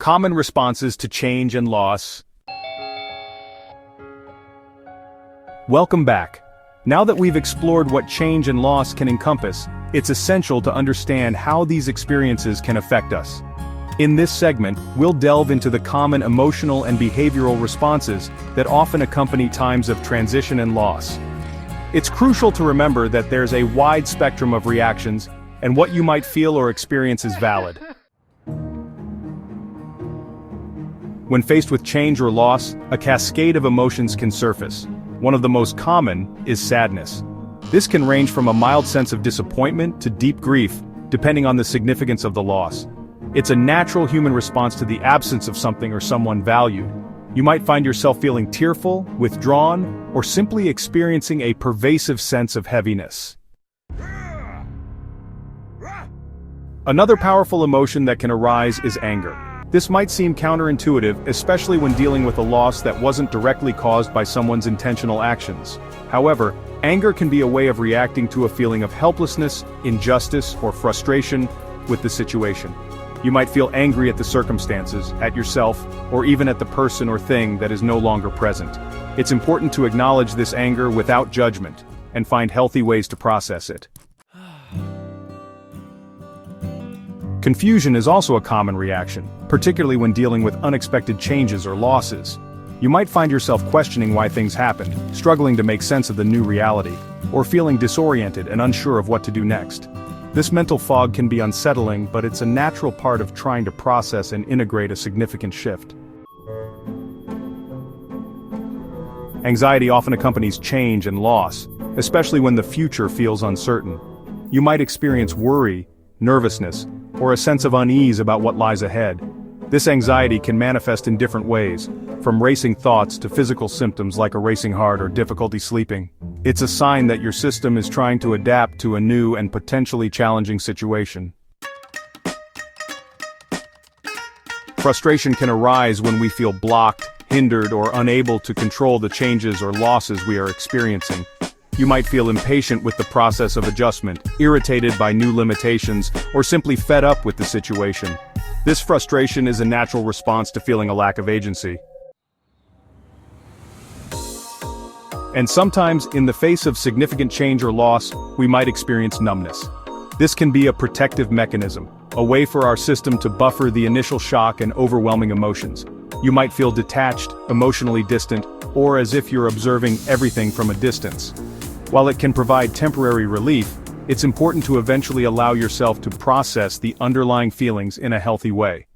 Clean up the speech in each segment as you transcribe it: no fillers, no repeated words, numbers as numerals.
Common responses to change and loss. Welcome back. Now that we've explored what change and loss can encompass, it's essential to understand how these experiences can affect us. In this segment, we'll delve into the common emotional and behavioral responses that often accompany times of transition and loss. It's crucial to remember that there's a wide spectrum of reactions, and what you might feel or experience is valid. When faced with change or loss, a cascade of emotions can surface. One of the most common is sadness. This can range from a mild sense of disappointment to deep grief, depending on the significance of the loss. It's a natural human response to the absence of something or someone valued. You might find yourself feeling tearful, withdrawn, or simply experiencing a pervasive sense of heaviness. Another powerful emotion that can arise is anger. This might seem counterintuitive, especially when dealing with a loss that wasn't directly caused by someone's intentional actions. However, anger can be a way of reacting to a feeling of helplessness, injustice, or frustration with the situation. You might feel angry at the circumstances, at yourself, or even at the person or thing that is no longer present. It's important to acknowledge this anger without judgment, and find healthy ways to process it. Confusion is also a common reaction, particularly when dealing with unexpected changes or losses. You might find yourself questioning why things happened, struggling to make sense of the new reality, or feeling disoriented and unsure of what to do next. This mental fog can be unsettling, but it's a natural part of trying to process and integrate a significant shift. Anxiety often accompanies change and loss, especially when the future feels uncertain. You might experience worry, nervousness, or a sense of unease about what lies ahead. This anxiety can manifest in different ways, from racing thoughts to physical symptoms like a racing heart or difficulty sleeping. It's a sign that your system is trying to adapt to a new and potentially challenging situation. Frustration can arise when we feel blocked, hindered, or unable to control the changes or losses we are experiencing. You might feel impatient with the process of adjustment, irritated by new limitations, or simply fed up with the situation. This frustration is a natural response to feeling a lack of agency. And sometimes, in the face of significant change or loss, we might experience numbness. This can be a protective mechanism, a way for our system to buffer the initial shock and overwhelming emotions. You might feel detached, emotionally distant, or as if you're observing everything from a distance. While it can provide temporary relief, it's important to eventually allow yourself to process the underlying feelings in a healthy way.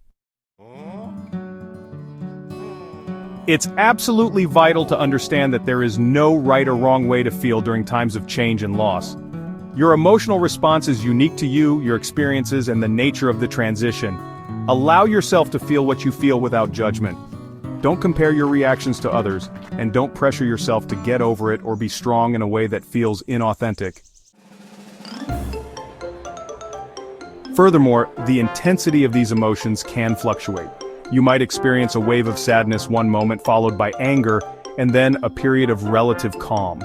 It's absolutely vital to understand that there is no right or wrong way to feel during times of change and loss. Your emotional response is unique to you, your experiences, and the nature of the transition. Allow yourself to feel what you feel without judgment. Don't compare your reactions to others, and don't pressure yourself to get over it or be strong in a way that feels inauthentic. Furthermore, the intensity of these emotions can fluctuate. You might experience a wave of sadness one moment followed by anger, and then a period of relative calm.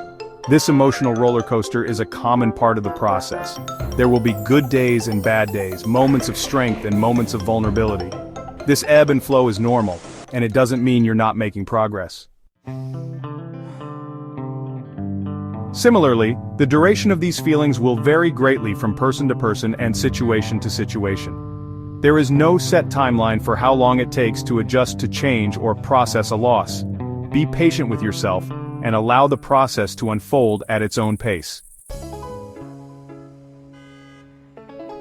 This emotional roller coaster is a common part of the process. There will be good days and bad days, moments of strength and moments of vulnerability. This ebb and flow is normal, and it doesn't mean you're not making progress. Similarly, the duration of these feelings will vary greatly from person to person and situation to situation. There is no set timeline for how long it takes to adjust to change or process a loss. Be patient with yourself, and allow the process to unfold at its own pace.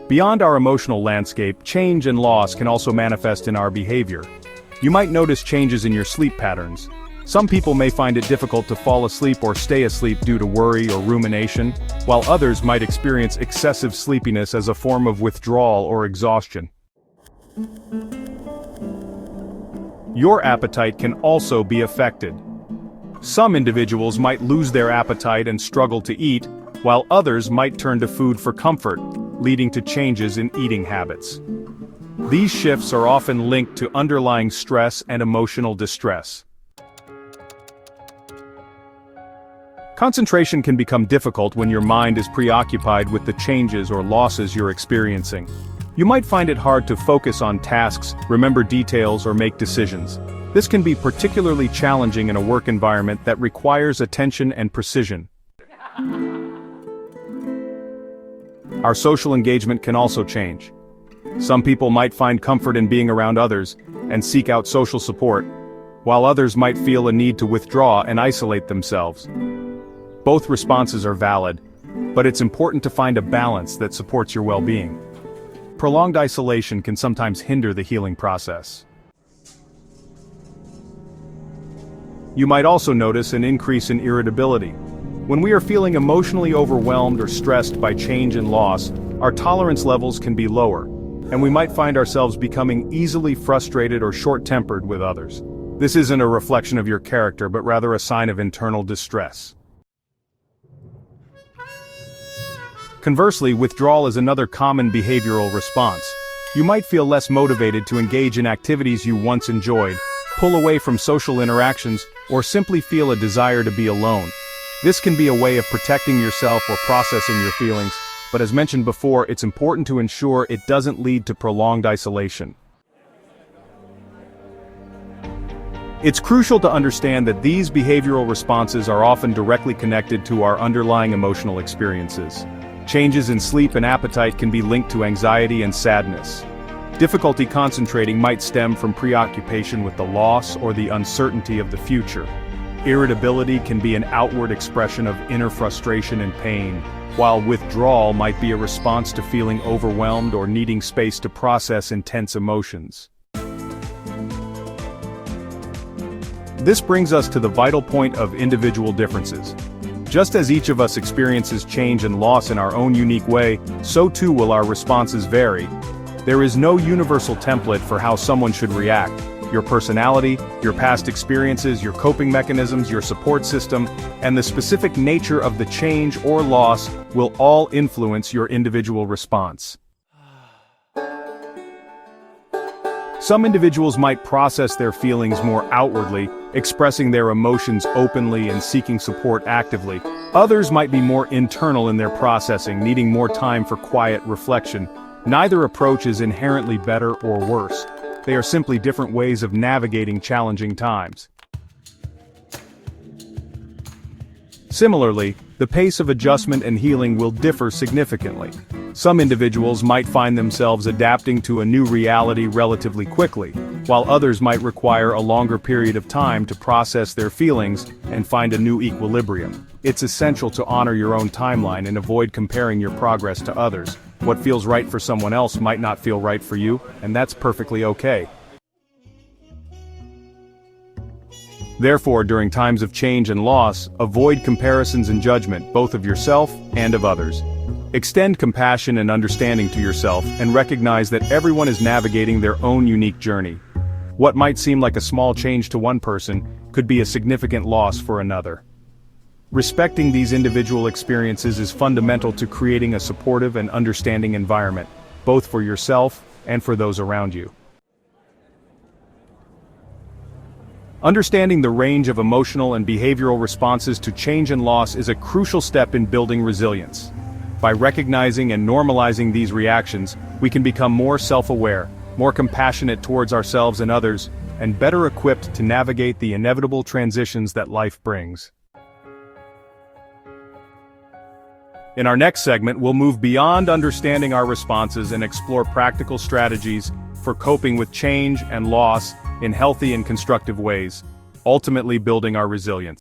Beyond our emotional landscape, change and loss can also manifest in our behavior. You might notice changes in your sleep patterns. Some people may find it difficult to fall asleep or stay asleep due to worry or rumination, while others might experience excessive sleepiness as a form of withdrawal or exhaustion. Your appetite can also be affected. Some individuals might lose their appetite and struggle to eat, while others might turn to food for comfort, leading to changes in eating habits. These shifts are often linked to underlying stress and emotional distress. Concentration can become difficult when your mind is preoccupied with the changes or losses you're experiencing. You might find it hard to focus on tasks, remember details, or make decisions. This can be particularly challenging in a work environment that requires attention and precision. Our social engagement can also change. Some people might find comfort in being around others and seek out social support, while others might feel a need to withdraw and isolate themselves. Both responses are valid, but it's important to find a balance that supports your well-being. Prolonged isolation can sometimes hinder the healing process. You might also notice an increase in irritability. When we are feeling emotionally overwhelmed or stressed by change and loss, our tolerance levels can be lower, and we might find ourselves becoming easily frustrated or short-tempered with others. This isn't a reflection of your character, but rather a sign of internal distress. Conversely, withdrawal is another common behavioral response. You might feel less motivated to engage in activities you once enjoyed, pull away from social interactions, or simply feel a desire to be alone. This can be a way of protecting yourself or processing your feelings, but as mentioned before, it's important to ensure it doesn't lead to prolonged isolation. It's crucial to understand that these behavioral responses are often directly connected to our underlying emotional experiences. Changes in sleep and appetite can be linked to anxiety and sadness. Difficulty concentrating might stem from preoccupation with the loss or the uncertainty of the future. Irritability can be an outward expression of inner frustration and pain, while withdrawal might be a response to feeling overwhelmed or needing space to process intense emotions. This brings us to the vital point of individual differences. Just as each of us experiences change and loss in our own unique way, so too will our responses vary. There is no universal template for how someone should react. Your personality, your past experiences, your coping mechanisms, your support system, and the specific nature of the change or loss will all influence your individual response. Some individuals might process their feelings more outwardly, expressing their emotions openly and seeking support actively. Others might be more internal in their processing, needing more time for quiet reflection. Neither approach is inherently better or worse. They are simply different ways of navigating challenging times. Similarly, the pace of adjustment and healing will differ significantly. Some individuals might find themselves adapting to a new reality relatively quickly, while others might require a longer period of time to process their feelings and find a new equilibrium. It's essential to honor your own timeline and avoid comparing your progress to others. What feels right for someone else might not feel right for you, and that's perfectly okay. Therefore, during times of change and loss, avoid comparisons and judgment, both of yourself and of others. Extend compassion and understanding to yourself, and recognize that everyone is navigating their own unique journey. What might seem like a small change to one person could be a significant loss for another. Respecting these individual experiences is fundamental to creating a supportive and understanding environment, both for yourself and for those around you. Understanding the range of emotional and behavioral responses to change and loss is a crucial step in building resilience. By recognizing and normalizing these reactions, we can become more self-aware, more compassionate towards ourselves and others, and better equipped to navigate the inevitable transitions that life brings. In our next segment, we'll move beyond understanding our responses and explore practical strategies for coping with change and loss in healthy and constructive ways, ultimately building our resilience.